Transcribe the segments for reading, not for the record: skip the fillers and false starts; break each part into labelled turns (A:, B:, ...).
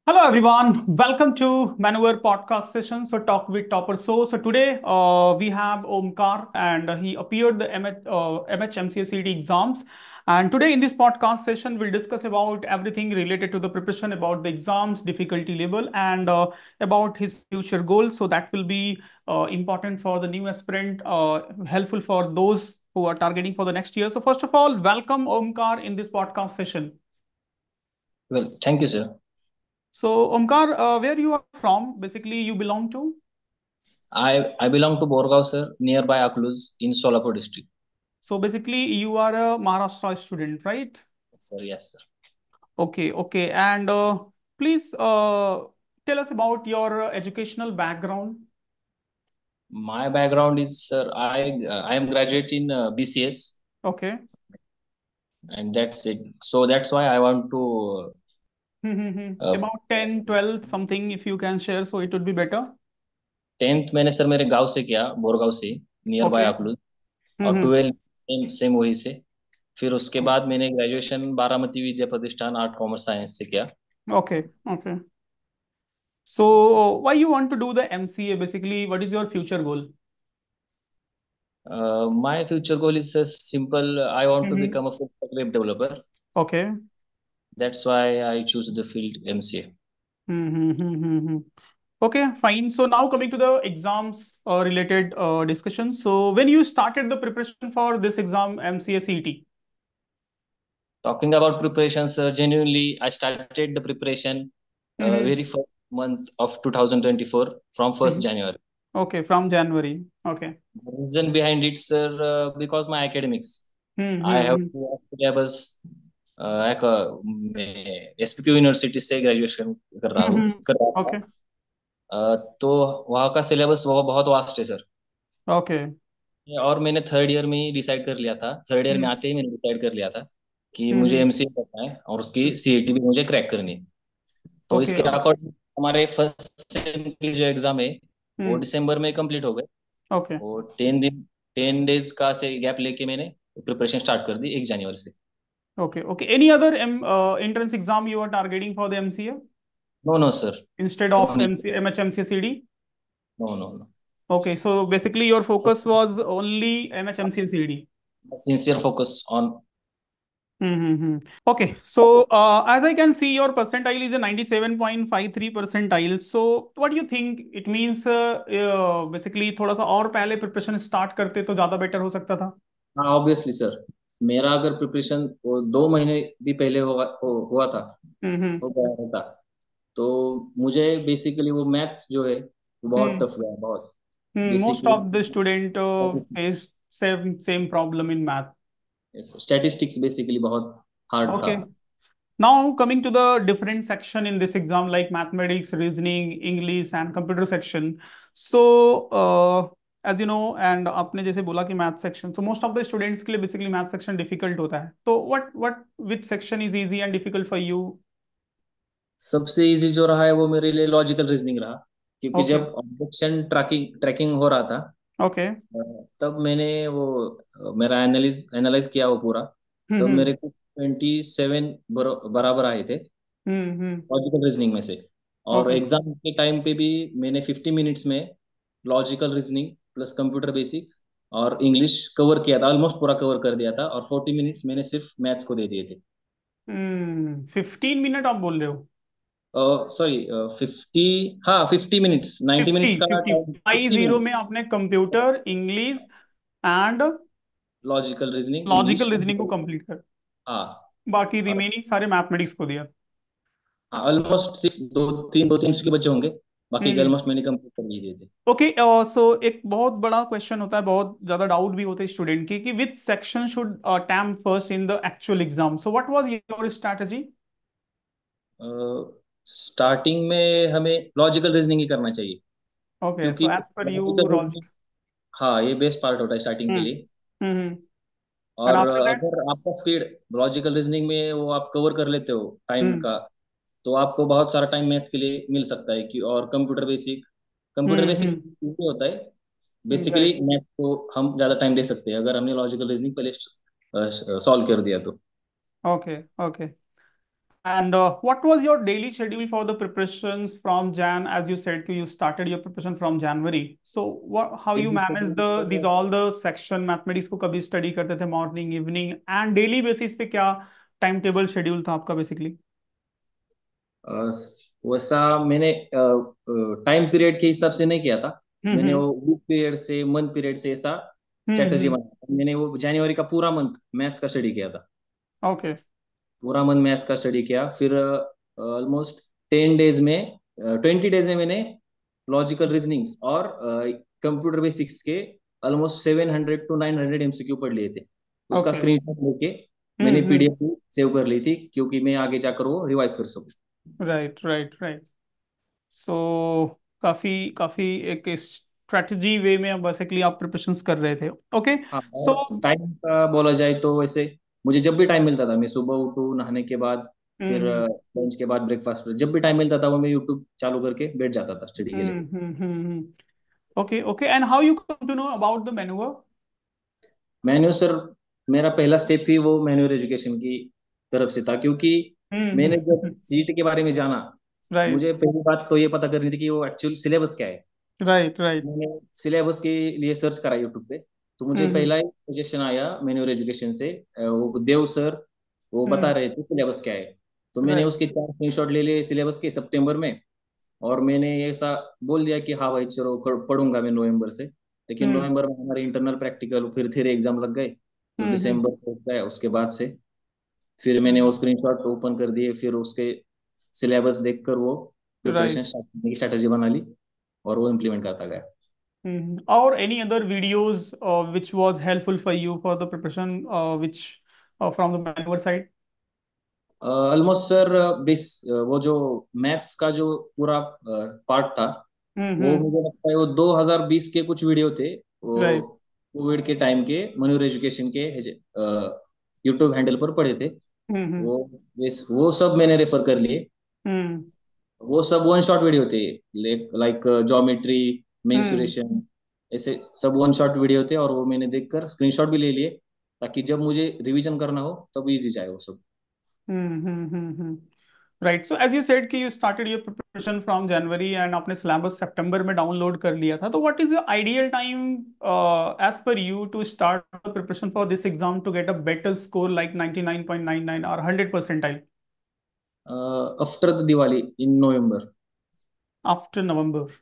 A: Hello everyone, welcome to Maneuver podcast session. So talk with topper. So today we have Omkar and he appeared the MHMCSET exams. And today in this podcast session we'll discuss about everything related to the preparation about the exams, difficulty level, and about his future goals. So that will be important for the new aspirant, helpful for those who are targeting for the next year. So first of all, welcome Omkar in this podcast session.
B: Well, thank you, sir.
A: So, Omkar, where you are from? Basically, you belong to?
B: I belong to Borgaon, sir, nearby Akluz in Solapur district.
A: So, basically, you are a Maharashtra student, right?
B: Sir, yes, sir.
A: Okay, okay. And please tell us about your educational background.
B: My background is, sir, I am graduate in BCS,
A: Okay.
B: and that's it. So that's why I want to. Uh,
A: About 10, 12, something, if you can share, so it would be better.
B: 10th मैंने sir मेरे गांव से किया, बोरगांव से, near by
A: Okay.
B: Akluj. और
A: Mm-hmm.
B: 12 same same वही से। फिर उसके बाद मैंने ग्रेजुएशन बारामती विद्या प्रतिष्ठान आर्ट कॉमर्स साइंस से किया।
A: Okay. Okay. So, why you want to do the MCA? Basically, what is your future goal?
B: My future goal is simple. I want to
A: Mm-hmm.
B: become a full stack web developer.
A: Okay.
B: That's why I choose the field MCA.
A: Mm-hmm. Okay, fine. So now coming to the exams related discussion. So when you started the preparation for this exam, MCA CET.
B: Talking about preparations, genuinely, I started the preparation
A: Mm-hmm.
B: very first month of 2024 from 1st
A: Mm-hmm.
B: January.
A: Okay, from January. Okay.
B: The reason behind it, sir, because my academics. I have
A: Mm-hmm.
B: two syllabus एक मैं SPP university से graduation
A: Mm-hmm.
B: कर रहा था।
A: Okay.
B: तो वहाँ का syllabus वो बहुत वास्ट है सर।
A: Okay.
B: और मैंने थर्ड ईयर में ही डिसाइड कर लिया था, थर्ड ईयर में
A: Mm-hmm.
B: आते ही मैंने डिसाइड कर लिया था कि मुझे
A: Mm-hmm.
B: एमसीए करना है और उसकी सीईटी भी मुझे क्रैक करनी है। तो
A: Okay.
B: इसके अकॉर्डिंग हमारे फर्स्ट सेम की जो एग्जाम है वो
A: Mm.
B: दिसंबर में कंप्लीट हो गए।
A: Okay.
B: वो 10 दिन 10 डेज का से गैप लेके मैंने प्रिपरेशन स्टार्ट कर दी 1 जनवरी से।
A: Okay. Okay. Any other entrance exam you are targeting for the MCA
B: no no sir.
A: instead of
B: only
A: MC, MHMCA CD?
B: No no no.
A: Okay. So basically your focus was only MHMCA CD.
B: Sincere focus on.
A: Mm-hmm. Okay, so as I can see, your percentile is a 97.53 percentile. So what do you think? It means basically थोड़ा सा और पहले preparation start करते तो ज्यादा better हो सकता था.
B: हाँ ऑब्वियसली सर, मेरा अगर प्रिपरेशन 2 महीने भी पहले हुआ था,
A: Mm-hmm.
B: हो गया होता, तो मुझे बेसिकली वो मैथ्स जो है वो बहुत
A: Hmm.
B: टफ गया, बहुत
A: Most
B: basically.
A: of the student face same problem in math.
B: Statistics basically बहुत हार्ड था।
A: Okay. Now coming to the different section in this exam, like mathematics, reasoning, English, and computer section. So as you know, and आपने जैसे बोला कि math section, so most of the students के लिए basically math section difficult होता है. So what which section is easy and difficult for you?
B: सबसे easy जो रहा है वो मेरे लिए लॉजिकल रीजनिंग रहा, क्योंकि
A: Okay,
B: जब ऑब्जेक्शन ट्रैकिंग ट्रैकिंग हो रहा था,
A: okay.
B: तब मैंने वो मेरा एनालिज एनालाइज किया वो पूरा। तब
A: हम्म
B: मेरे को 27 बराबर आए थे
A: हम्म.
B: लॉजिकल रीजनिंग में से। और
A: Okay.
B: एग्जाम के टाइम पे भी मैंने 50 मिनट्स में logical reasoning plus computer basics और इंग्लिश कवर किया था, ऑलमोस्ट पूरा कवर कर दिया था, और 40 मिनट्स मैंने सिर्फ मैथ्स को दे दिए थे।
A: 15 मिनट आप बोल रहे हो?
B: सॉरी 50, हाँ 50 मिनट्स, 90 मिनट्स
A: फिफ्टी
B: का
A: fifty
B: time,
A: five
B: fifty
A: zero
B: minute
A: में आपने computer, English and
B: logical reasoning English.
A: Logical reasoning को कंप्लीट कर,
B: हाँ।
A: बाकी
B: और
A: रिमेनिंग सारे मैथमेटिक्स को दिया.
B: हाँ ऑलमोस्ट सिर्फ दो तीन के बच्चे होंगे, बाकी के
A: हम्म.
B: ऑलमोस्ट मैंने कंप्लीट कर लिए थे।
A: ओके. सो एक बहुत बड़ा क्वेश्चन होता है, बहुत ज्यादा डाउट भी होते हैं स्टूडेंट की कि which section should attempt first in the actual exam. So what was your strategy?
B: Starting में हमें लॉजिकल रीजनिंग ही करना चाहिए,
A: ओके,
B: क्योंकि
A: so as per you
B: logical reasoning,
A: logic.
B: हाँ ये बेस्ट पार्ट होता है स्टार्टिंग के
A: हम्म
B: लिए।
A: हम्म. एंड
B: और
A: आफ्टर दैट?
B: अगर आपका स्पीड लॉजिकल रीजनिंग में वो आप कवर कर लेते हो टाइम
A: हम्म
B: का, तो आपको बहुत सारा टाइम मैथ्स के लिए मिल सकता है। कि और कंप्यूटर बेसिक
A: हम्म.
B: इजी होता है। Basically
A: right.
B: मैथ को हम ज्यादा टाइम दे सकते हैं अगर हमने लॉजिकल रीजनिंग पहले सॉल्व कर दिया तो।
A: Okay okay. And what was your daily schedule for the preparations from Jan? As you said, you started your preparation from January. So how you
B: daily
A: manage
B: schedule
A: these all the section mathematics को कभी study करते थे morning, evening and daily basis पे क्या time table schedule था आपका basically?
B: वैसा मैंने टाइम पीरियड के हिसाब से नहीं किया था। मैंने
A: हम्म।
B: वो वीक पीरियड से मंथ पीरियड से ऐसा स्ट्रेटजी
A: हम्म।
B: बनाया। मैंने वो जनवरी का पूरा मंथ मैथ्स का स्टडी किया था।
A: ओके।
B: पूरा मंथ मैथ्स का स्टडी किया। फिर ऑलमोस्ट 10 डेज में 20 डेज में मैंने लॉजिकल रीजनिंग्स और कंप्यूटर बेसिक्स के ऑलमोस्ट 700 to 900 एमसीक्यू पढ़ लिए थे। उसका
A: ओके।
B: स्क्रीनशॉट लेके मैंने
A: हम्म।
B: पीडीएफ सेव कर ली थी, क्योंकि मैं आगे जाकर वो रिवाइज कर सकूँ।
A: Right right right. सो काफी काफी एक स्ट्रेटजी वे में बेसिकली आप प्रिपरेशंस कर रहे थे। ओके।
B: हाँ,
A: सो
B: और टाइम का बोला जाए तो वैसे मुझे जब भी टाइम मिलता था, मैं सुबह उठूँ नहाने के बाद, फिर
A: हम्म
B: लंच के बाद ब्रेकफास्ट, जब भी टाइम मिलता था वो मैं यूट्यूब चालू करके बैठ जाता था स्टडी के लिए।
A: Okay okay. And how you come to know about the manual?
B: Manual sir, मेरा पहला स्टेप ही वो मैन्यूअल एजुकेशन की तरफ से था, क्योंकि मैंने जब सीट के बारे में जाना,
A: राइट
B: मुझे पहली बात तो ये पता करनी थी कि वो एक्चुअल सिलेबस क्या है।
A: Right right.
B: मैंने सिलेबस के लिए सर्च करा यूट्यूब पे, तो मुझे
A: हम्म
B: पहला ही सजेशन आया मैन्यूअल एजुकेशन से। वो देव सर वो बता
A: हम्म।
B: रहे थे सिलेबस क्या है। तो मैंने
A: राइट।
B: उसके 4 स्क्रीनशॉट ले लिए सिलेबस के सितंबर में। और मैंने ऐसा बोल दिया कि हाँ भाई चलो पढ़ूंगा मैं नवंबर से। लेकिन
A: हम्म
B: नवंबर में हमारे इंटरनल प्रैक्टिकल फिर धीरे एग्जाम लग गए, तो
A: हम्म।
B: दिसंबर हो गया उसके बाद से। फिर मैंने वो स्क्रीनशॉट ओपन कर दिए, फिर उसके सिलेबस देखकर वो प्रिपरेशन
A: राइट।
B: स्टार्ट करने की स्ट्रेटेजी बना ली, और वो इम्प्लीमेंट करता गया।
A: और any other videos which was helpful for you for the preparation which from the manual side?
B: Almost sir base वो जो मैथ्स का जो पूरा पार्ट था, वो
A: हम्म।
B: मुझे लगता है वो 2020 के कुछ वीडियो थे, वो
A: राइट।
B: कोविड के टाइम के मनोर एजुकेशन के यूट्यूब हैंडल पर पड़े थे।
A: हम्म।
B: वो वो सब मैंने रेफर कर लिए।
A: हम्म
B: वो सब वन शॉट वीडियो थे, लाइक ज्योमेट्री,
A: हम्म
B: मेंसुरेशन, ऐसे सब वन शॉट वीडियो थे, और वो मैंने देखकर स्क्रीनशॉट भी ले लिए, ताकि जब मुझे रिवीजन करना हो तब इजी जाए वो सब।
A: Hmm. Right. So as you said कि you started your preparation from January and आपने सिलेबस सितंबर में डाउनलोड कर लिया था, तो what is the ideal time as per you to start the preparation for this exam to get a better score like 99.99 और 100%?
B: After the Diwali in November.
A: After November.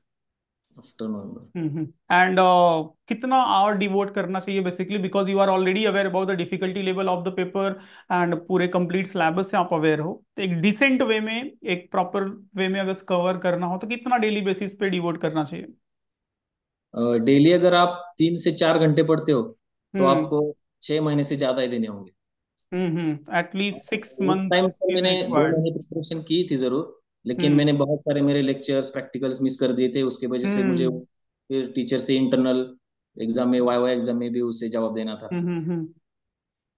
B: After November.
A: And कितना hour devote करना चाहिए basically, because you are already aware about the difficulty level of the paper and पूरे complete syllabus से आप aware हो, तो एक डिसेंट वे में, एक प्रॉपर वे में अगर कवर करना हो तो कितना डेली बेसिस पे डिवोट करना चाहिए?
B: डेली अगर आप 3 से 4 घंटे पढ़ते हो, तो
A: हम्म
B: आपको 6 महीने से ज्यादा ही देने होंगे।
A: एटलीस्ट सिक्स
B: उस
A: मंथ
B: टाइम पर
A: इज
B: मैंने दो
A: रिक्वायर्ड।
B: महीने प्रिपरेशन की थी जरूर, लेकिन
A: हम्म
B: मैंने बहुत सारे मेरे लेक्चर्स प्रैक्टिकल्स मिस कर दिए थे, उसके वजह से मुझे
A: हम्म
B: फिर टीचर से इंटरनल एग्जाम में, वाई एग्जाम में भी उसे जवाब देना था।
A: हम्म।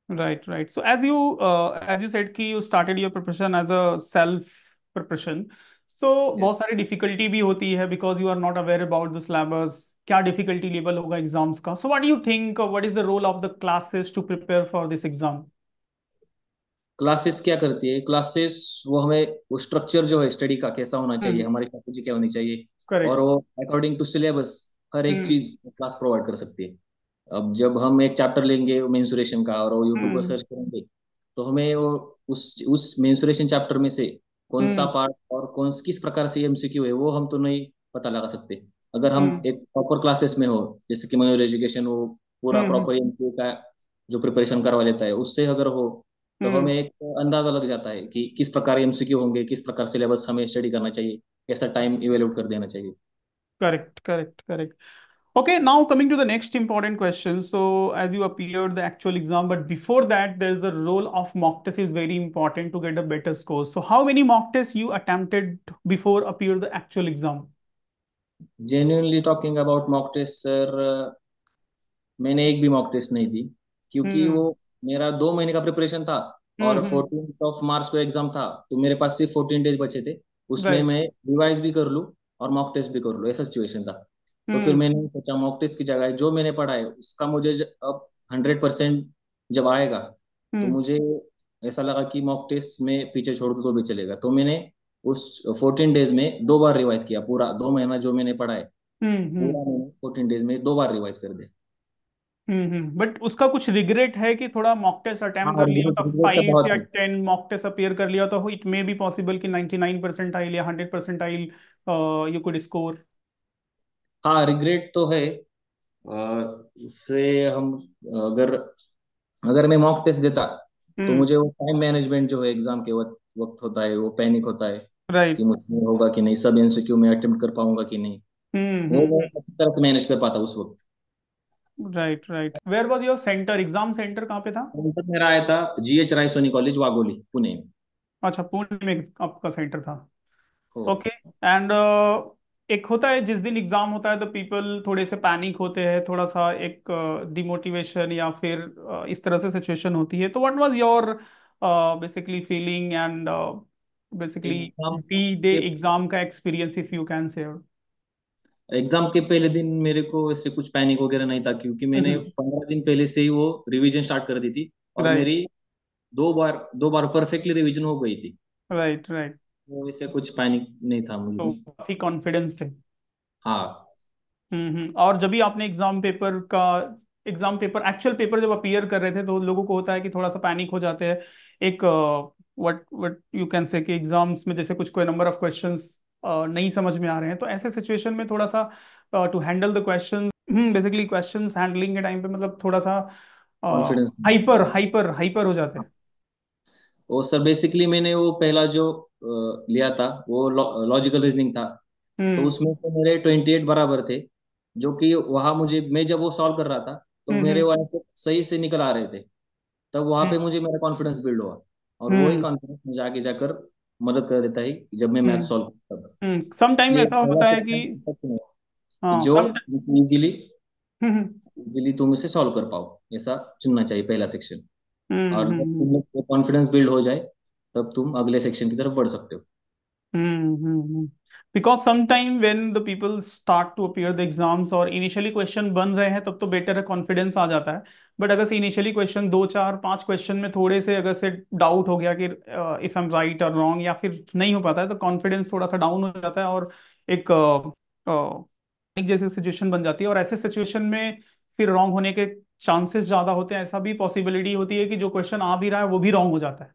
A: Right, right. So as you said कि you started your preparation as a self preparation. So
B: Yes.
A: बहुत सारी difficulty भी होती है because you are not aware about the syllabus. क्या difficulty level होगा exams का? So what do you think? What is the role of the classes to prepare for this exam?
B: Classes क्या करती है? क्लासेस वो हमें वो स्ट्रक्चर जो है स्टडी का कैसा होना चाहिए,
A: हम्म।
B: हमारी स्ट्रेटेजी क्या होनी चाहिए, और
A: Correct.
B: वो अकॉर्डिंग टू सिलेबस हर एक
A: हम्म
B: चीज क्लास प्रोवाइड कर सकती है। अब जब हम एक चैप्टर लेंगे मेंसुरेशन का और वो यूट्यूब पर
A: हम्म
B: सर्च करेंगे, तो हमें वो उस मेंसुरेशन चैप्टर में से कौन सा
A: हम्म
B: पार्ट और कौन किस प्रकार से एमसीक्यू है, वो हम तो नहीं पता लगा सकते। अगर हम
A: हम्म
B: एक प्रॉपर क्लासेस में हो, जैसे कि मयूर एजुकेशन, वो पूरा
A: हम्म
B: प्रॉपर एमसीक्यू का जो प्रिपरेशन करवा लेता है, उससे अगर हो, तो हमें
A: हम्म।
B: एक अंदाजा लग जाता है कि किस प्रकार एमसीक्यू होंगे, किस प्रकार सिलेबस हमें स्टडी करना चाहिए, कैसा टाइम इवेल्यूट कर देना चाहिए।
A: Correct, correct, correct. Okay, now coming to the next important question. So, as you appeared the actual exam, but before that, there's the role of mock test is very important to get a better score. So, how many mock tests you attempted before appear the actual exam?
B: Genuinely talking about mock test sir, मैंने एक भी mock test नहीं दी, क्योंकि वो
A: Hmm.
B: मेरा 2 महीने का preparation था, और
A: Hmm.
B: 14 मार्च को एग्जाम था, तो मेरे पास सिर्फ 14 डेज बचे थे। उसमें
A: Right.
B: मैं रिवाइज भी कर लूँ और मॉक टेस्ट भी कर लूँ, ऐसा सिचुएशन था। तो फिर
A: Hmm.
B: मैंने सोचा मॉक टेस्ट की जगह जो मैंने पढ़ा है उसका मुझे अब 100% जब आएगा, तो
A: Hmm.
B: मुझे ऐसा लगा कि मॉक टेस्ट में पीछे छोड़ दूं तो भी चलेगा, तो मैंने उस 14 डेज में 2 बार रिवाइज किया। पूरा 2 महीना जो मैंने पढ़ा है,
A: हम्म।
B: पूरा मैंने 14 डेज में 2 बार रिवाइज कर दिया।
A: बट उसका कुछ रिग्रेट है कि थोड़ा मॉक टेस्ट अटेम्प्ट
B: हाँ,
A: कर लिया
B: रिग्रेट
A: होता,
B: रिग्रेट तो
A: 5
B: बहुत
A: या
B: है।
A: 10 मॉक टेस्ट अपीयर कर लिया तो इट मे बी पॉसिबल कि 99% या 100% यू कुड स्कोर।
B: हाँ, रिग्रेट तो है। उससे हम, अगर अगर मैं मॉक टेस्ट देता तो
A: हम्म।
B: मुझे वो टाइम मैनेजमेंट जो है एग्जाम के वक्त वक्त होता है, वो पैनिक होता है कि
A: राइट।
B: मुझे होगा कि नहीं, सब एमसीक्यू में अटेम्प्ट कर पाऊंगा कि नहीं, वो मैं अच्छी तरह से मैनेज कर पाता उस वक्त।
A: Right right. Where was your centre, exam centre कहाँ पे था?
B: अभी तक मेरा आया था GH रायसोनी कॉलेज, वाघोली, पुणे में।
A: अच्छा, पुणे में आपका सेंटर था।
B: हो।
A: ओके। एंड एक होता है जिस दिन एग्जाम होता है तो पीपल थोड़े से पैनिक होते हैं, थोड़ा सा एक डिमोटिवेशन या फिर इस तरह से सिचुएशन होती है, तो what was your basically feeling and basically
B: exam
A: D day
B: के
A: एग्जाम का experience if you can share.
B: Exam के पहले दिन मेरे को ऐसे कुछ पैनिक वगैरह नहीं था, क्योंकि मैंने 15 दिन पहले से ही वो रिवीजन स्टार्ट कर दी थी। और
A: राइट
B: मेरी 2 बार परफेक्टली रिवीजन हो गई थी।
A: Right right.
B: वो इससे कुछ पैनिक नहीं था
A: तो
B: मुझे।
A: काफी कॉन्फिडेंस थे।
B: हाँ।
A: और जब भी आपने एग्जाम पेपर एक्चुअल पेपर जब अपीयर कर रहे थे तो लोगों को होता है कि थोड़ा सा पैनिक हो जाते हैं। एक what what you can say कि एग्जाम्स में जैसे कुछ कोई नंबर ऑफ क्वेश्चंस नहीं समझ में आ रहे हैं, तो ऐसे सिचुएशन में थोड़ा सा to handle the questions, basically questions handling के टाइम पे मतलब थोड़ा सा
B: कॉन्फिडेंस।
A: हाइपर हाइपर हाइपर हो जाते हैं।
B: वो सर बेसिकली मैंने वो पहला जो लिया था वो लॉजिकल रीजनिंग था। तो
A: हम्म
B: उसमें तो मेरे 28 बराबर थे, जो कि वहां मुझे, मैं जब वो सॉल्व कर रहा था तो मेरे
A: हम्म
B: वो आंसर सही से निकल आ रहे थे। तब वहां पे मुझे मेरा कॉन्फिडेंस बिल्ड हुआ। और वही
A: हम्म
B: कॉन्फिडेंस मुझे आगे जाकर मदद कर देता है जब मैं मैथ सॉल्व करता था।
A: सम टाइम
B: इसलिए
A: ऐसा
B: पहला
A: होता है कि
B: सेक्शन सच में कि
A: हाँ
B: जो
A: सम
B: इजीली
A: हम्म
B: इजीली तुम इसे सॉल्व कर पाओ, ऐसा चुनना चाहिए पहला सेक्शन। और जब
A: हम्म
B: तुम कॉन्फिडेंस बिल्ड हो जाए तब तुम अगले सेक्शन की तरफ बढ़ सकते हो।
A: Hmm. Because sometime when the people start to appear the exams और इनिशियली क्वेश्चन बन रहे हैं तब तो बेटर है, कॉन्फिडेंस आ जाता है। बट अगर से इनिशियली क्वेश्चन 2 4 5 क्वेश्चन में थोड़े से अगर से डाउट हो गया कि इफ आई एम राइट और रॉन्ग या फिर नहीं हो पाता है, तो कॉन्फिडेंस थोड़ा सा डाउन हो जाता है और एक एक जैसी सिचुएशन बन जाती है, और ऐसे सिचुएशन में फिर रॉन्ग होने के चांसेस ज्यादा होते हैं। ऐसा भी पॉसिबिलिटी होती है कि जो क्वेश्चन आ भी रहा है वो भी रॉन्ग हो जाता है।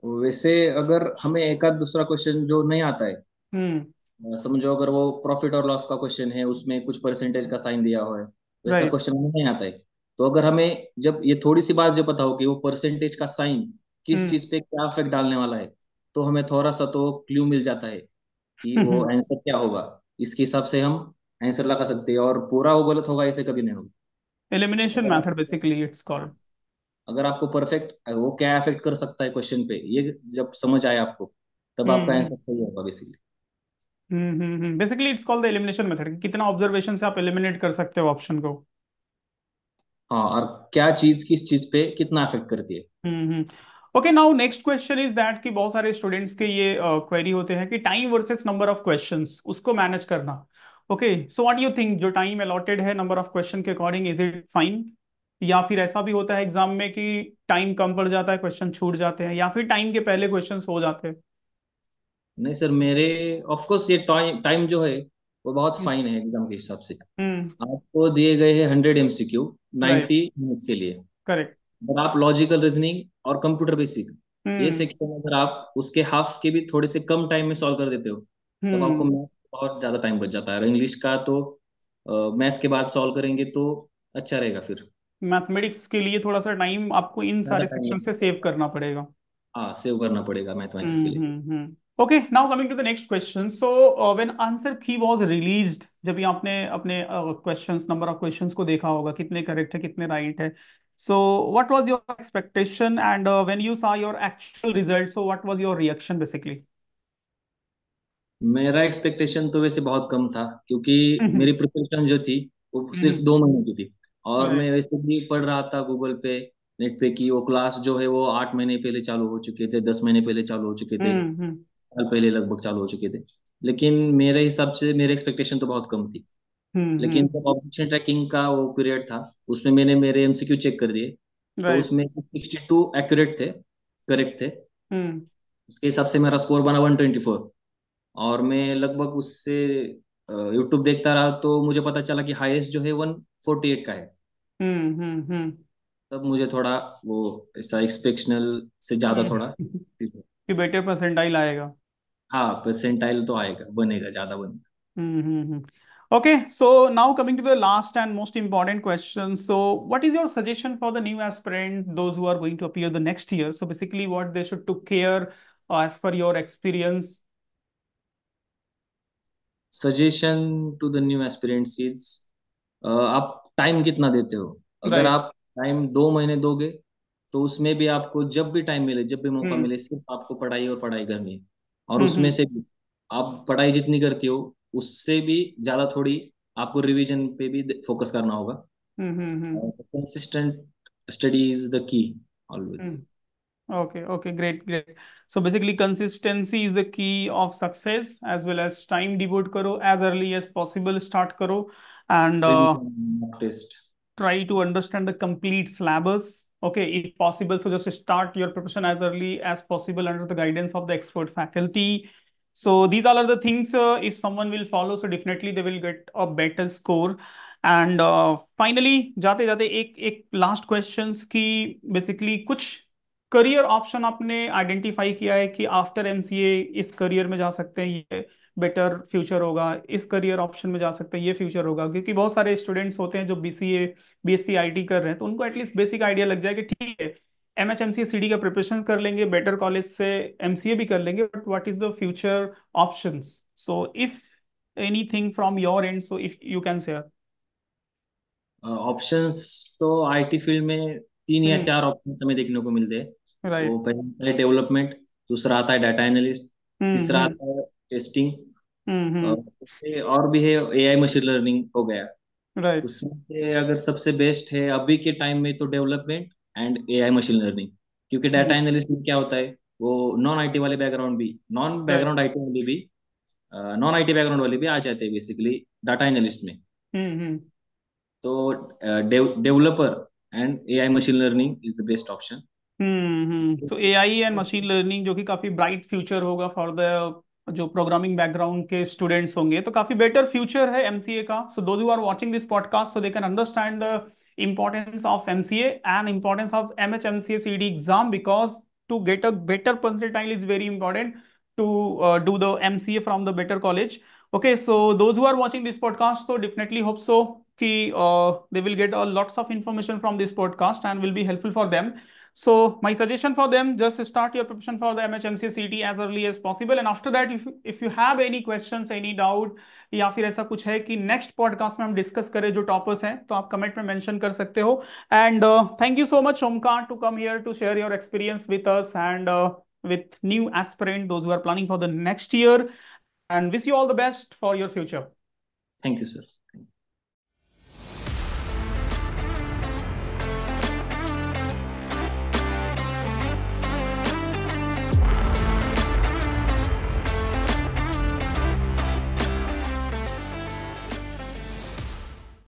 B: वैसे अगर हमें एक आध दूसरा क्वेश्चन जो नहीं आता है,
A: हम्म।
B: समझो अगर वो प्रॉफिट और लॉस का क्वेश्चन है, उसमें कुछ परसेंटेज का साइन दिया हुआ है, वैसा
A: राइट।
B: क्वेश्चन हमें नहीं आता है। तो अगर हमें जब ये थोड़ी सी बात जो पता हो कि वो परसेंटेज का साइन किस चीज पे क्या इफेक्ट डालने वाला है, तो हमें थोड़ा सा तो क्लू मिल जाता है कि वो
A: हम्म।
B: आंसर क्या होगा। इसके हिसाब से हम आंसर लगा सकते हैं, और पूरा वो गलत होगा ऐसे कभी नहीं होगा।
A: एलिमिनेशन
B: अगर
A: मैथड
B: आप
A: बेसिकली इट्स कॉल्ड।
B: अगर आपको परफेक्ट वो क्या इफेक्ट कर सकता है क्वेश्चन पे, ये जब समझ आए आपको, तब आपका
A: हम्म
B: आंसर सही होगा basically.
A: Basically it's called the elimination method, कितना ऑब्जर्वेशन से आप एलिमिनेट कर सकते हो ऑप्शन को।
B: हाँ, और क्या चीज किस चीज पे कितना इफेक्ट करती है।
A: Hmm. Okay, now next question is that कि बहुत सारे स्टूडेंट्स के ये क्वेरी होते हैं कि time versus number of questions उसको मैनेज करना। Okay, so what you think, जो टाइम अलॉटेड है नंबर ऑफ क्वेश्चन के अकॉर्डिंग, इज इट फाइन? या फिर ऐसा भी होता है एग्जाम में कि टाइम कम पड़ जाता है, क्वेश्चन छूट जाते हैं, या फिर टाइम के पहले क्वेश्चन हो जाते हैं?
B: नहीं सर, मेरे ऑफ कोर्स ये टाइम टाइम जो है वो बहुत फाइन है एग्जाम के हिसाब से।
A: हम्म।
B: आपको दिए गए हैं 100 MCQ,
A: राइट।
B: 90 मिनट्स के लिए।
A: करेक्ट।
B: अगर आप लॉजिकल रीजनिंग और कंप्यूटर बेसिक, ये
A: हम्म
B: सेक्शन अगर आप उसके हाफ के भी थोड़े से कम टाइम में सॉल्व कर देते हो, तब आपको
A: हम्म।
B: मैथ बहुत ज्यादा टाइम बच जाता है। और इंग्लिश का तो मैथ्स के बाद सॉल्व करेंगे तो अच्छा रहेगा फिर।
A: मैथमेटिक्स के लिए थोड़ा सा टाइम आपको इन
B: ज्यादा
A: सारे
B: टाइम
A: सेक्शन से
B: लगेगा।
A: सेव करना पड़ेगा।
B: हाँ, सेव करना पड़ेगा मैथमेटिक्स के लिए।
A: Okay, now coming to the next question. So when answer key was released, जब भी आपने अपने क्वेश्चंस, नंबर ऑफ क्वेश्चंस को देखा होगा कितने करेक्ट है कितने राइट है, सो what was your expectation and when you saw your actual result, so what was your reaction basically?
B: मेरा एक्सपेक्टेशन तो वैसे बहुत कम था, क्योंकि
A: हम्म
B: मेरी प्रिपरेशन जो थी वो सिर्फ
A: हम्म
B: 2 महीने की थी। और मैं
A: राइट।
B: वैसे भी पढ़ रहा था गूगल पे, नेट पे, की वो क्लास जो है वो 8 महीने पहले चालू हो चुके थे, 10 महीने पहले चालू हो चुके थे,
A: हम्म।
B: साल पहले लगभग चालू हो चुके थे। लेकिन मेरे हिसाब से मेरे एक्सपेक्टेशन तो बहुत कम थी। लेकिन
A: हम्म।
B: जब ऑब्जेक्शन ट्रैकिंग का वो पीरियड था, उसमें मैंने मेरे MCQ चेक कर दिए। तो
A: राइट।
B: उसमें 62 एक्यूरेट थे, करेक्ट थे।
A: हम्म
B: उसके हिसाब से मेरा स्कोर बना 124। और मैं लगभग उससे यूट्यूब देखता रहा तो मुझे पता चला कि हाईएस्ट जो है 148 का है।
A: हम्म।
B: तब मुझे थोड़ा वो ऐसा एक्सपेक्शनल से ज्यादा थोड़ा।
A: कि बेटर परसेंटाइल आएगा।
B: हाँ, परसेंटाइल तो आएगा, बनेगा, ज्यादा बनेगा।
A: Mm-hmm. Okay, so now coming to the last and most important question. So, what is your suggestion for the new aspirant, those who are going to appear the next year? So, basically, what they should take care as per your experience.
B: Suggestion to the new aspirants is, आप time कितना देते हो। अगर
A: Right.
B: आप time 2 महीने दोगे तो उसमें भी आपको जब भी टाइम मिले, जब भी मौका
A: Hmm.
B: मिले, सिर्फ आपको पढ़ाई और पढ़ाई करनी है। और उसमें
A: Mm-hmm.
B: से भी आप पढ़ाई जितनी करती हो उससे भी ज्यादा थोड़ी आपको रिवीजन पे भी फोकस करना होगा।
A: Mm-hmm.
B: Consistent study is the key always.
A: Mm. Okay, great. So basically, consistency is the key of success, as well as time devote karo as early as possible. Start karo and
B: revision test.
A: try to understand the complete syllabus. Okay, if possible, so just start your preparation as early as possible under the guidance of the expert faculty. So these all are the things, if someone will follow, so definitely they will get a better score. And finally, जाते जाते एक एक last questions की, basically कुछ career option आपने identify किया है कि आफ्टर एमसीए इस करियर में जा सकते हैं, ये बेटर फ्यूचर होगा, इस करियर ऑप्शन में जा सकते हैं, ये फ्यूचर होगा? क्योंकि बहुत सारे स्टूडेंट्स होते हैं जो बीसीए बीएससी आईटी कर रहे हैं, तो उनको एटलीस्ट बेसिक आइडिया लग जाए कि ठीक है, एमएचएमसी सीडी का प्रिपरेशन कर लेंगे, बेटर कॉलेज से एमसीए भी कर लेंगे, but what is the future options? So if anything from your and, so if you can share.
B: Options तो आईटी फील्ड में तीन या
A: हम्म।
B: चार ऑप्शन हमें देखने को मिलते हैं। वो
A: राइट।
B: पहला है डेवलपमेंट, दूसरा आता है डाटा एनालिस्ट, तीसरा
A: हम्म।
B: आता है टेस्टिंग,
A: हम्म।
B: और भी है एआई मशीन लर्निंग हो गया।
A: राइट।
B: उसमें से अगर सबसे बेस्ट है अभी के टाइम में तो development and AI machine learning. क्योंकि डाटा एनालिस्ट में क्या होता है, वो नॉन आईटी वाले बैकग्राउंड भी, नॉन
A: राइट।
B: बैकग्राउंड आईटी वाले भी, नॉन आईटी बैकग्राउंड वाले भी आ जाते हैं बेसिकली डाटा एनालिस्ट में।
A: हम्म।
B: तो developer and AI machine learning is the best option.
A: तो एआई एंड मशीन लर्निंग जो कि काफी ब्राइट फ्यूचर होगा फॉर द जो प्रोग्रामिंग बैकग्राउंड के स्टूडेंट्स होंगे, तो काफी बेटर फ्यूचर है एमसीए का। So those who are watching this podcast, so they can understand the importance of MCA and importance of MHMCA CD exam, because to get a better percentile is very important to do the MCA from the better college. Okay, so those who are watching this podcast, so definitely hope so कि they will get a lots of information from this podcast and will be helpful for them. So my suggestion for them, just start your preparation for the MHMC CT as early as possible. And after that, if you have any questions, any doubt, या फिर ऐसा कुछ है कि next podcast में हम discuss करें जो टॉपर्स हैं, तो आप कमेंट में मेंशन कर सकते हो। And thank you so much Omkar to come here to share your experience with us and with new aspirant, those who are planning for the next year, and wish you all the best for your future.
B: Thank you sir.